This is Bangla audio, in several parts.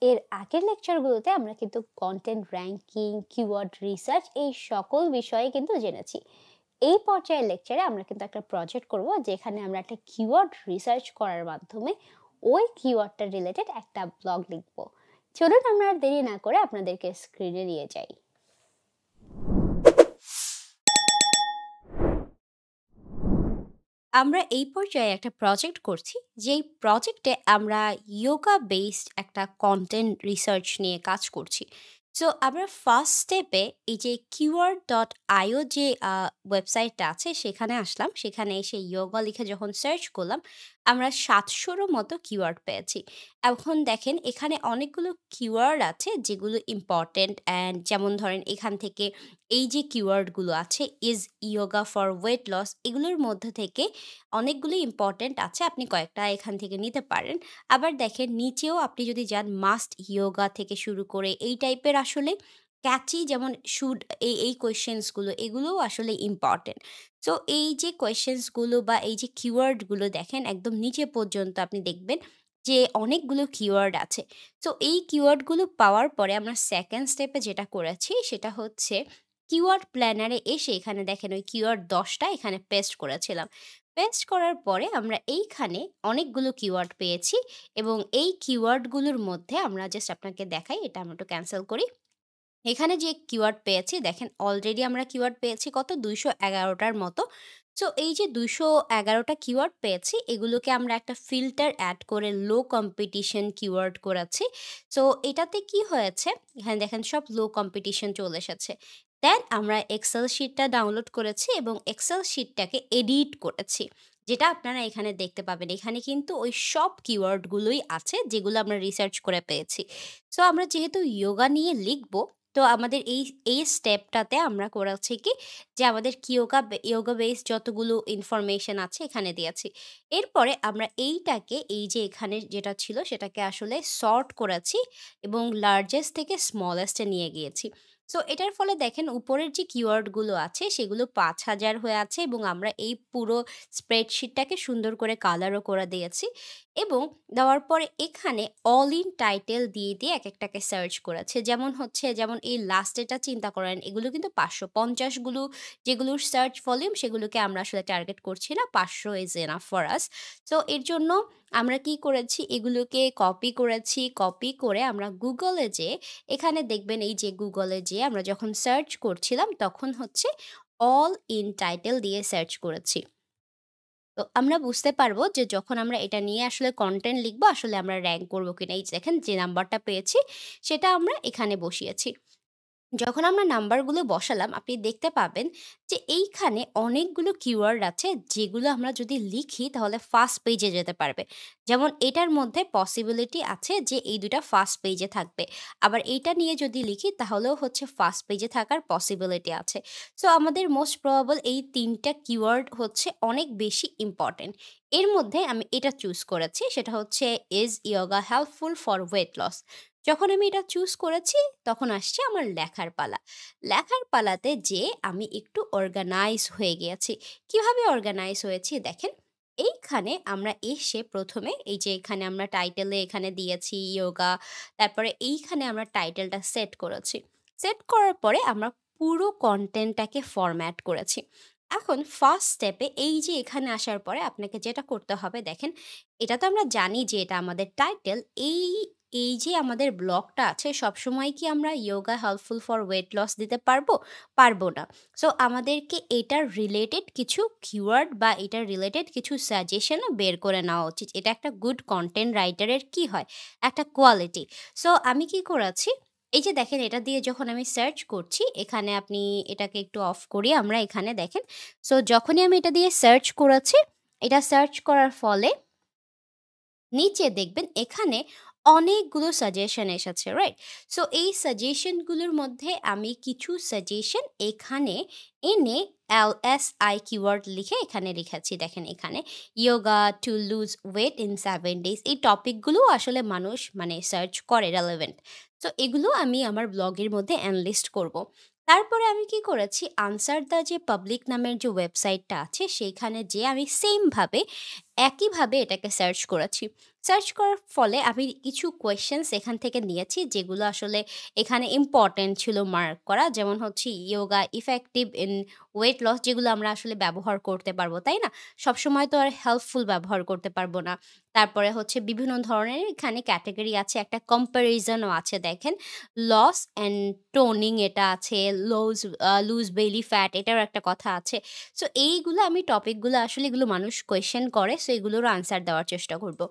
এর আগের লেকচারগুলোতে আমরা কিন্তু কন্টেন্ট র্যাঙ্কিং, কিওয়ার্ড রিসার্চ এই সকল বিষয়ে কিন্তু জেনেছি। এই পর্যায়ের লেকচারে আমরা কিন্তু একটা প্রজেক্ট করব, যেখানে আমরা একটা কিওয়ার্ড রিসার্চ করার মাধ্যমে ওই কিওয়ার্ডটা রিলেটেড একটা ব্লগ লিখব। চলুন আমরা আর দেরি না করে আপনাদেরকে স্ক্রিনে নিয়ে যাই। আমরা এই পর্যায়ে একটা প্রজেক্ট করছি, যেই প্রজেক্টে আমরা যোগা বেসড একটা কন্টেন্ট রিসার্চ নিয়ে কাজ করছি। সো আমরা ফার্স্ট স্টেপে এই যে keyword.io যে ওয়েবসাইটটা আছে সেখানে আসলাম। সেখানে এসে যোগা লিখে যখন সার্চ করলাম, আমরা ৭০০রও মতো কিওয়ার্ড পেয়েছি। এখন দেখেন এখানে অনেকগুলো কিওয়ার্ড আছে যেগুলো ইম্পর্টেন্ট, অ্যান্ড যেমন ধরেন এখান থেকে এই যে কিওয়ার্ডগুলো আছে, is yoga for weight loss, এগুলোর মধ্যে থেকে অনেকগুলো ইম্পর্টেন্ট আছে, আপনি কয়েকটা এখান থেকে নিতে পারেন। আবার দেখেন নিচেও আপনি যদি যান, মাস্ট ইয়োগা থেকে শুরু করে এই টাইপের আসলে ক্যাচি, যেমন শুড, এই কোয়েশ্চেন্সগুলো এগুলোও আসলে ইম্পর্টেন্ট। সো এই যে কোয়েশ্চেন্সগুলো বা এই যে কিওয়ার্ডগুলো দেখেন একদম নিচে পর্যন্ত আপনি দেখবেন যে অনেকগুলো কিওয়ার্ড আছে। সো এই কিওয়ার্ডগুলো পাওয়ার পরে আমরা সেকেন্ড স্টেপে যেটা করেছি সেটা হচ্ছে কিওয়ার্ড প্ল্যানারে এসে এখানে দেখেন ওই কিওয়ার্ড ১০টা এখানে পেস্ট করেছিলাম। পেস্ট করার পরে আমরা এইখানে অনেকগুলো কিওয়ার্ড পেয়েছি, এবং এই কিওয়ার্ডগুলোর মধ্যে আমরা জাস্ট আপনাকে দেখাই, এটা আমরা একটু ক্যান্সেল করি। এখানে যে কিওয়ার্ড পেয়েছি দেখেন, অলরেডি আমরা কিওয়ার্ড পেয়েছি কত, ২১১টার মতো। সো এই যে ২১১টা কিওয়ার্ড পেয়েছি, এগুলোকে আমরা একটা ফিল্টার অ্যাড করে লো কম্পিটিশন কিওয়ার্ড করেছি। সো এটাতে কি হয়েছে, এখানে দেখেন সব লো কম্পিটিশন চলে এসেছে। দেন আমরা এক্সেল শিটটা ডাউনলোড করেছি এবং এক্সেল শিটটাকে এডিট করেছি, যেটা আপনারা এখানে দেখতে পাবেন। এখানে কিন্তু ওই সব কিওয়ার্ডগুলোই আছে যেগুলো আমরা রিসার্চ করে পেয়েছি। সো আমরা যেহেতু যোগা নিয়ে লিখব, তো আমাদের এই স্টেপটাতে আমরা করেছি কি, যে আমাদের যোগা বেস যতগুলো ইনফরমেশন আছে এখানে দিয়েছি। এরপরে আমরা এইটাকে, এই যে এখানে যেটা ছিল সেটাকে আসলে সর্ট করেছি এবং লার্জেস্ট থেকে স্মলেস্টে নিয়ে গিয়েছি। সো এটার ফলে দেখেন উপরের যে কিওয়ার্ডগুলো আছে সেগুলো ৫,০০০ হয়ে আছে, এবং আমরা এই পুরো স্প্রেডশিটটাকে সুন্দর করে কালারও করে দিয়েছি। এবং দেওয়ার পরে এখানে অল ইন টাইটেল দিয়ে একেকটাকে সার্চ করেছে। যেমন এই লাস্টেরটা চিন্তা করেন, এগুলো কিন্তু ৫৫০ গুলো, যেগুলোর সার্চ ভলিউম সেগুলোকে আমরা আসলে টার্গেট করছি না। ৫০০ is enough for us. So এর জন্য আমরা কি করেছি, এগুলোকে কপি করেছি। কপি করে আমরা গুগলে যেয়ে, এখানে দেখবেন এই যে গুগলে যেয়ে আমরা যখন সার্চ করছিলাম তখন হচ্ছে অল ইন টাইটেল দিয়ে সার্চ করেছি। তো আমরা বুঝতে পারবো যে যখন আমরা এটা নিয়ে আসলে কনটেন্ট লিখবো, আসলে আমরা র‍্যাংক করবো কিনা। এই যে দেখেন যে নাম্বারটা পেয়েছি সেটা আমরা এখানে বসিয়েছি। যখন আমরা নাম্বারগুলো বসালাম, আপনি দেখতে পাবেন যে এইখানে অনেকগুলো কিওয়ার্ড আছে যেগুলো আমরা যদি লিখি তাহলে ফার্স্ট পেজে যেতে পারবে। যেমন এটার মধ্যে পসিবিলিটি আছে যে এই ২টা ফার্স্ট পেজে থাকবে। আবার এইটা নিয়ে যদি লিখি তাহলেও হচ্ছে ফার্স্ট পেজে থাকার পসিবিলিটি আছে। সো আমাদের মোস্ট প্রবাবল এই ৩টা কিওয়ার্ড হচ্ছে অনেক বেশি ইম্পর্টেন্ট। এর মধ্যে আমি এটা চুজ করেছি, সেটা হচ্ছে is yoga helpful for weight loss. যখন আমি এটা চুজ করেছি তখন আসছে আমার লেখার পালা। লেখার পালাতে যেয়ে আমি একটু অর্গানাইজ হয়ে গিয়েছি। কিভাবে অর্গানাইজ হয়েছি দেখেন, এইখানে আমরা এসে প্রথমে এই যে এখানে আমরা টাইটেলে এখানে দিয়েছি ইয়োগা, তারপরে এইখানে আমরা টাইটেলটা সেট করেছি। সেট করার পরে আমরা পুরো কনটেন্টটাকে ফরম্যাট করেছি। এখন ফার্স্ট স্টেপে এই যে এখানে আসার পরে আপনাকে যেটা করতে হবে দেখেন, এটা তো আমরা জানি যে এটা আমাদের টাইটেল। এই যে আমাদের ব্লগটা আছে, সবসময় কি আমরা yoga helpful for weight loss দিতে পারবো? পারবো না। সো আমাদেরকে এটার রিলেটেড কিছু কিওয়ার্ড বা এটার রিলেটেড কিছু সাজেশনও বের করে নেওয়া উচিত। এটা একটা গুড কনটেন্ট রাইটারের কি হয়? একটা কোয়ালিটি। সো আমি কি করেছি, এই যে দেখেন এটা দিয়ে যখন আমি সার্চ করছি, এখানে আপনি এটাকে একটু অফ করি আমরা, এখানে দেখেন। সো যখনই আমি এটা দিয়ে সার্চ করেছি, এটা সার্চ করার ফলে নিচে দেখবেন এখানে অনেকগুলো সাজেশন এসেছে, রাইট? সো এই সাজেশনগুলোর মধ্যে আমি কিছু সাজেশন এখানে এনে LSI কিওয়ার্ড লিখে এখানে লিখেছি। দেখেন এখানে yoga to lose weight in 7 days, এই টপিকগুলো আসলে মানুষ মানে সার্চ করে রেলেভেন্ট। তো এগুলো আমি আমার ব্লগের মধ্যে অ্যানলিস্ট করব। তারপরে আমি কি করেছি, আনসার দ্য যে পাবলিক নামের যে ওয়েবসাইটটা আছে সেইখানে যেয়ে আমি সেমভাবে একইভাবে এটাকে সার্চ করেছি। সার্চ করার ফলে আমি কিছু কোয়েশ্চেনস এখান থেকে নিয়েছি যেগুলো আসলে এখানে ইম্পোর্টেন্ট ছিল মার্ক করা। যেমন হচ্ছে yoga effective in weight loss, যেগুলো আমরা আসলে ব্যবহার করতে পারবো, তাই না? সবসময় তো আর হেল্পফুল ব্যবহার করতে পারবো না। তারপরে হচ্ছে বিভিন্ন ধরনের এখানে ক্যাটেগরি আছে, একটা কম্প্যারিজনও আছে দেখেন। লস অ্যান্ড টোনিং এটা আছে, লুজ বেলি ফ্যাট এটারও একটা কথা আছে। সো এইগুলো আমি টপিকগুলো আসলে এগুলো মানুষ কোয়েশ্চেন করে, সো এগুলোরও আনসার দেওয়ার চেষ্টা করব।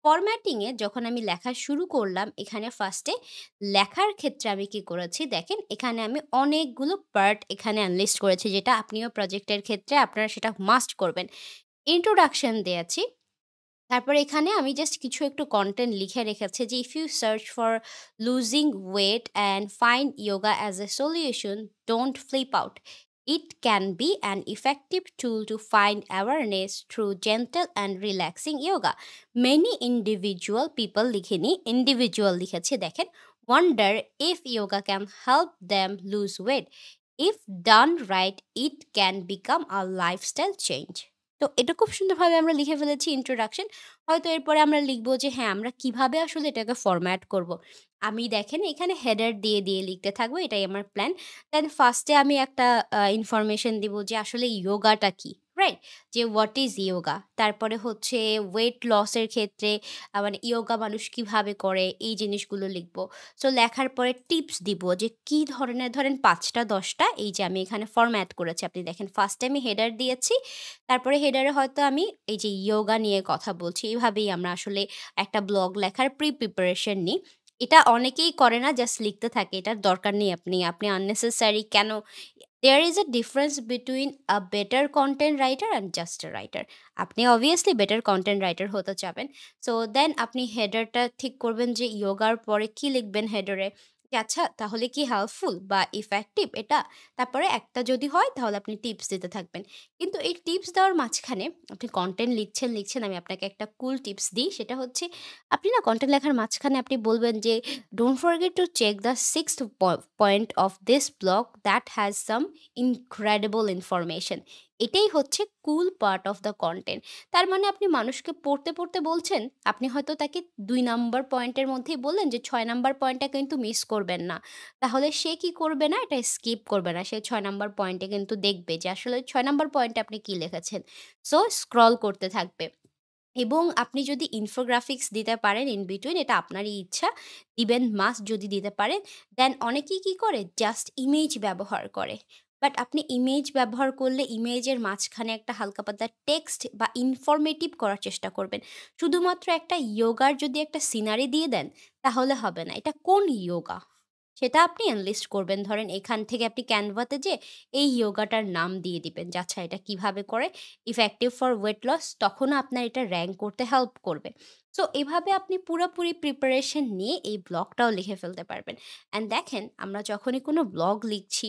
ফরম্যাটিং এ যখন আমি লেখা শুরু করলাম, এখানে ফার্স্টে লেখার ক্ষেত্রে আমি কি করেছি দেখেন, এখানে আমি অনেকগুলো পার্ট এখানে আনলিস্ট করেছি, যেটা আপনিও প্রজেক্টের ক্ষেত্রে আপনারা সেটা মাস্ট করবেন। ইন্ট্রোডাকশন দিয়েছি। তারপরে এখানে আমি জাস্ট কিছু একটু কনটেন্ট লিখে রেখেছি যে, "if you search for losing weight and find yoga as a solution, don't flip out. It can be an effective tool to find awareness through gentle and relaxing yoga. Many individual people" লিখিনি, individual লিখেছি দেখেন, "wonder if yoga can help them lose weight. If done right, it can become a lifestyle change." তো এটা খুব সুন্দরভাবে আমরা লিখে ফেলেছি ইন্ট্রোডাকশন। হয়তো এরপরে আমরা লিখব যে হ্যাঁ, আমরা কিভাবে আসলে এটাকে ফরম্যাট করব। আমি দেখেন এখানে হেডার দিয়ে লিখতে থাকবো। এটাই আমার প্ল্যান। দেন ফার্স্ট এ আমি একটা ইনফরমেশন দিব যে আসলে ইয়োগাটা কি, রাইট? যে হোয়াট ইজ ইয়োগা? তারপরে হচ্ছে ওয়েট লস এর ক্ষেত্রে মানে ইয়োগা মানুষ কিভাবে করে, এই জিনিসগুলো লিখব। সো লেখার পরে টিপস দিব যে কি ধরনের, ধরেন ৫ টা ১০ টা, এই যে আমি এখানে ফরম্যাট করেছি। আপনি দেখেন ফার্স্ট এ আমি হেডার দিয়েছি। তারপরে হেডারে হয়তো আমি এই যে ইয়োগা নিয়ে কথা বলছি। এভাবেই আমরা আসলে একটা ব্লগ লেখার প্রিপারেশন নিই। এটা অনেকেই করে না, জাস্ট লিখতে থাকে। এটার দরকার নেই আপনি unnecessary কেন? There is a difference between a better content writer and just a writer. আপনি obviously better content writer হতে চাবেন। সো দেন আপনি হেডারটা ঠিক করবেন যে ইয়োগার পরে কি লিখবেন হেডারে। যে আচ্ছা, তাহলে কি হেল্পফুল বা ইফেক্টিভ এটা? তারপরে একটা যদি হয় তাহলে আপনি টিপস দিতে থাকবেন। কিন্তু এই টিপস দেওয়ার মাঝখানে আপনি কনটেন্ট লিখছেন, আমি আপনাকে একটা কুল টিপস দিই। সেটা হচ্ছে, আপনি না কনটেন্ট লেখার মাঝখানে আপনি বলবেন যে, "Don't forget to check the sixth point of this blog that has some incredible information." এটাই হচ্ছে কুল পার্ট অফ দ্য কনটেন্ট। তার মানে আপনি মানুষকে পড়তে বলছেন, আপনি হয়তো তাকে ২ নাম্বার পয়েন্টের মধ্যেই বললেন যে ৬ নাম্বার পয়েন্টটা কিন্তু মিস করবেন না। তাহলে সে কি করবে না? এটা স্কিপ করবে না। সে ৬ নাম্বার পয়েন্টে কিন্তু দেখবে যে আসলে ৬ নাম্বার পয়েন্টে আপনি কি লিখেছেন। সো স্ক্রল করতে থাকবে। এবং আপনি যদি ইনফোগ্রাফিক্স দিতে পারেন ইন বিটুইন, এটা আপনারই ইচ্ছা। দিবেন মাস্ট যদি দিতে পারেন। দেন অনেকেই কি করে? জাস্ট ইমেজ ব্যবহার করে। বাট আপনি ইমেজ ব্যবহার করলে ইমেজের মাঝখানে একটা হালকা পাতলা টেক্সট বা ইনফরমেটিভ করার চেষ্টা করবেন। শুধুমাত্র একটা ইয়োগার যদি একটা সিনারি দিয়ে দেন, তাহলে হবে না। এটা কোন ইয়োগা? সেটা আপনি এনলিস্ট করবেন। ধরেন এখান থেকে আপনি ক্যানভাতে যেয়ে এই ইয়োগাটার নাম দিয়ে দিবেন যে আচ্ছা, এটা কিভাবে করে, ইফেক্টিভ ফর ওয়েট লস, তখনও আপনার এটা র‍্যাংক করতে হেল্প করবে। সো এভাবে আপনি পুরোপুরি প্রিপারেশন নিয়ে এই ব্লগটাও লিখে ফেলতে পারবেন। অ্যান্ড দেখেন, আমরা যখনই কোনো ব্লগ লিখছি,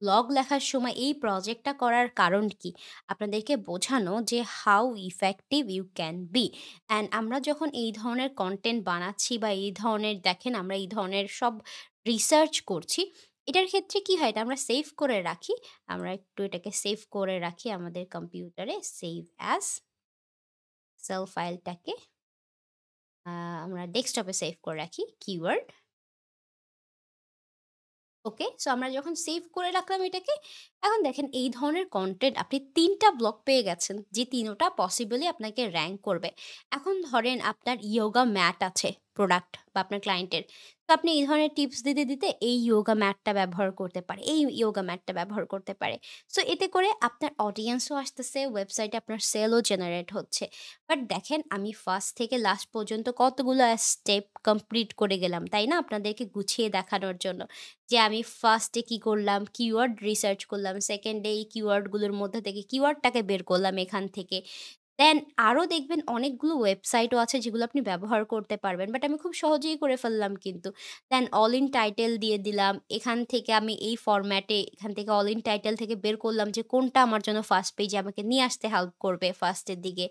ব্লগ লেখার সময় এই প্রজেক্টটা করার কারণ কি? আপনাদেরকে বোঝানো যে how effective you can be. And আমরা যখন এই ধরনের কনটেন্ট বানাচ্ছি বা এই ধরনের, দেখেন আমরা এই ধরনের সব রিসার্চ করছি। এটার ক্ষেত্রে কি হয়? এটা আমরা সেভ করে রাখি। আমরা একটু এটাকে সেভ করে রাখি আমাদের কম্পিউটারে। সেভ অ্যাজ, সেভ ফাইলটাকে আ আমরা ডেস্কটপে সেভ করে রাখি কিওয়ার্ড। ওকে। সো আমরা যখন সেভ করে রাখলাম এটাকে, এখন দেখেন এই ধরনের কনটেন্ট আপনি ৩ টা ব্লক পেয়ে গেছেন, যে ৩ টা পসিবলি আপনাকে র‍্যাংক করবে। এখন ধরেন আপনার ইয়োগা ম্যাট আছে প্রোডাক্ট বা আপনার ক্লায়েন্টের। তো আপনি এই ধরনের টিপস দিতে এই ইয়োগা ম্যাটটা ব্যবহার করতে পারে, এই ইয়োগা ম্যাটটা ব্যবহার করতে পারে। সো এতে করে আপনার অডিয়েন্সও আসতেছে, ওয়েবসাইটে আপনার সেলও জেনারেট হচ্ছে। বাট দেখেন, আমি ফার্স্ট থেকে লাস্ট পর্যন্ত কতগুলো স্টেপ কমপ্লিট করে গেলাম, তাই না? আপনাদেরকে গুছিয়ে দেখানোর জন্য। যে আমি ফার্স্টে কি করলাম, কিওয়ার্ড রিসার্চ করলাম। সেকেন্ডে এই কিওয়ার্ডগুলোর মধ্যে থেকে কিওয়ার্ডটাকে বের করলাম এখান থেকে। দেন আরো দেখবেন অনেকগুলো ওয়েবসাইটও আছে যেগুলো আপনি ব্যবহার করতে পারবেন। বাট আমি খুব সহজেই করে ফেললাম কিন্তু। দেন অল ইন টাইটেল দিয়ে দিলাম। এখান থেকে আমি এই ফরম্যাটে এখান থেকে অল ইন টাইটেল থেকে বের করলাম যে কোনটা আমার জন্য ফার্স্ট পেজে আমাকে নিয়ে আসতে হেল্প করবে ফার্স্টের দিকে।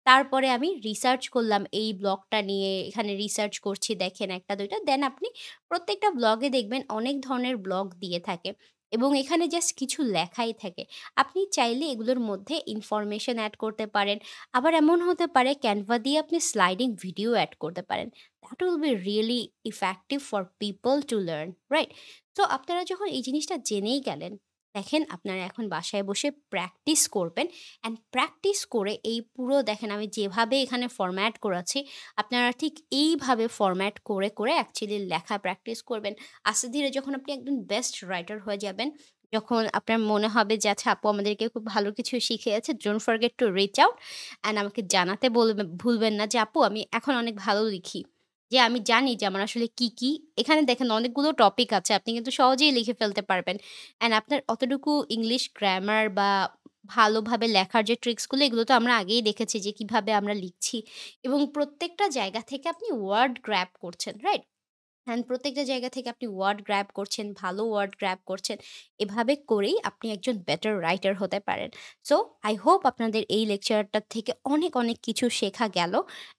তারপরে আমি রিসার্চ করলাম এই ব্লগটা নিয়ে। এখানে রিসার্চ করছি দেখেন ১ টা ২ টা। দেন আপনি প্রত্যেকটা ব্লগে দেখবেন অনেক ধরনের ব্লগ দিয়ে থাকে। এবং এখানে জাস্ট কিছু লেখাই থাকে। আপনি চাইলে এগুলোর মধ্যে ইনফরমেশন অ্যাড করতে পারেন। আবার এমন হতে পারে ক্যানভা দিয়ে আপনি স্লাইডিং ভিডিও অ্যাড করতে পারেন। That will be really effective for people to learn, right? তো আপনারা যখন এই জিনিসটা জেনেই গেলেন, দেখেন আপনারা এখন বাসায় বসে প্র্যাকটিস করবেন। অ্যান্ড প্র্যাকটিস করে এই পুরো দেখেন আমি যেভাবে এখানে ফরম্যাট করেছি, আপনারা ঠিক এইভাবে ফরম্যাট করে অ্যাকচুয়ালি লেখা প্র্যাকটিস করবেন। আস্তে ধীরে যখন আপনি একদম বেস্ট রাইটার হয়ে যাবেন, যখন আপনার মনে হবে যে আচ্ছা আপু আমাদেরকে খুব ভালো কিছু শিখিয়েছে, don't forget to reach out and আমাকে জানাতে ভুলবেন না যে আপু আমি এখন অনেক ভালো লিখি। যে আমি জানি যে আমার আসলে কি এখানে দেখেন অনেকগুলো টপিক আছে। আপনি কিন্তু সহজেই লিখে ফেলতে পারবেন। অ্যান্ড আপনার অতটুকু ইংলিশ গ্রামার বা ভালোভাবে লেখার যে ট্রিক্স গুলো এগুলো তো আমরা আগেই দেখেছি যে কিভাবে আমরা লিখছি এবং প্রত্যেকটা জায়গা থেকে আপনি ওয়ার্ড গ্র্যাব করছেন, রাইট? অ্যান্ড প্রত্যেকটা জায়গা থেকে আপনি ওয়ার্ড গ্র্যাব করছেন, ভালো ওয়ার্ড গ্র্যাব করছেন। এভাবে করেই আপনি একজন বেটার রাইটার হতে পারেন। সো আই হোপ আপনাদের এই লেকচারটার থেকে অনেক কিছু শেখা গেল।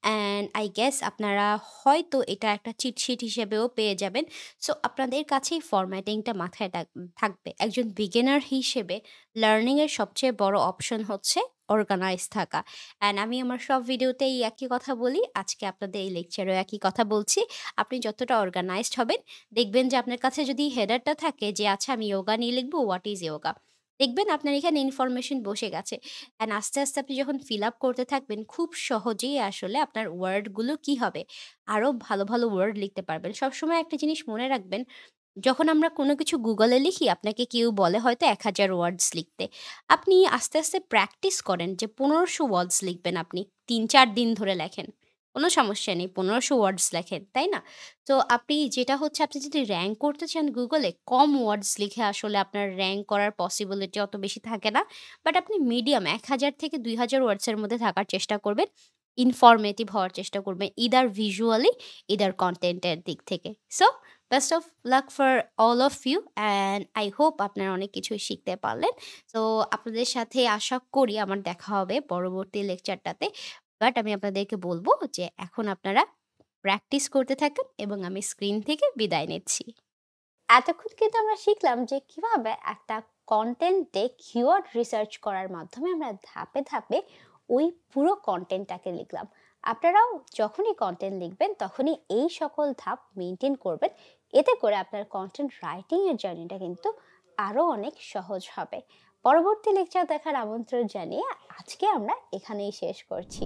অ্যান্ড আই গেস আপনারা হয়তো এটা একটা চিট শিট হিসেবেও পেয়ে যাবেন। সো আপনাদের কাছেই ফরম্যাটিংটা মাথায় থাকবে। একজন বিগিনার হিসেবে লার্নিং এর সবচেয়ে বড় অপশন হচ্ছে অর্গানাইজ থাকা। অ্যান্ড আমি আমার সব ভিডিওতেই একই কথা বলি। আজকে আপনাদের এই লেকচারেও একই কথা বলছি। আপনি যতটা অর্গানাইজড হবেন, দেখবেন যে আপনার কাছে যদি হেডারটা থাকে যে আচ্ছা আমি ইয়োগা নিয়ে লিখবো, হোয়াট ইজ ইয়োগা? দেখবেন আপনার এখানে ইনফরমেশন বসে গেছে। অ্যান্ড আস্তে আপনি যখন ফিল আপ করতে থাকবেন, খুব সহজেই আসলে আপনার ওয়ার্ডগুলো কি হবে? আরো ভালো ওয়ার্ড লিখতে পারবেন। সবসময় একটা জিনিস মনে রাখবেন, যখন আমরা কোনো কিছু গুগলে লিখি, আপনাকে কেউ বলে হয়তো ১,০০০ ওয়ার্ডস লিখতে। আপনি আস্তে প্র্যাকটিস করেন যে ১৫০০ ওয়ার্ডস লিখবেন আপনি। ৩-৪ দিন ধরে লেখেন। কোনো সমস্যা নেই। ১৫০০ ওয়ার্ডস লেখেন, তাই না? তো আপনি যেটা হচ্ছে আপনি যদি র‍্যাংক করতে চান গুগলে, কম ওয়ার্ডস লিখে আসলে আপনার র‍্যাংক করার পসিবিলিটি অত বেশি থাকে না। বাট আপনি মিডিয়াম ১,০০০ থেকে ২,০০০ ওয়ার্ডসের মধ্যে থাকার চেষ্টা করবেন। ইনফরমেটিভ হওয়ার চেষ্টা করবেন। ইদার ভিজুয়ালি, ইদার কনটেন্ট এর দিক থেকে। So best of luck for all of you and I hope আপনারা অনেক কিছুই শিখতে পারলেন। তো আপনাদের সাথে আশা করি আমার দেখা হবে পরবর্তী লেকচারটাতে। বাট আমি আপনাদেরকে বলব যে এখন আপনারা প্র্যাকটিস করতে থাকুন এবং আমি স্ক্রিন থেকে বিদায় নিচ্ছি। এতক্ষণ কিন্তু আমরা শিখলাম যে কিভাবে একটা কন্টেন্টে কিওয়ার্ড রিসার্চ করার মাধ্যমে আমরা ধাপে ওই পুরো কন্টেন্টটাকে লিখলাম। আপনারাও যখনই কন্টেন্ট লিখবেন তখনই এই সকল ধাপ মেনটেন করবেন। এতে করে আপনার কন্টেন্ট রাইটিং এর জার্নিটা কিন্তু আরো অনেক সহজ হবে। পরবর্তী লেকচার দেখার আমন্ত্রণ জানিয়ে আজকে আমরা এখানেই শেষ করছি।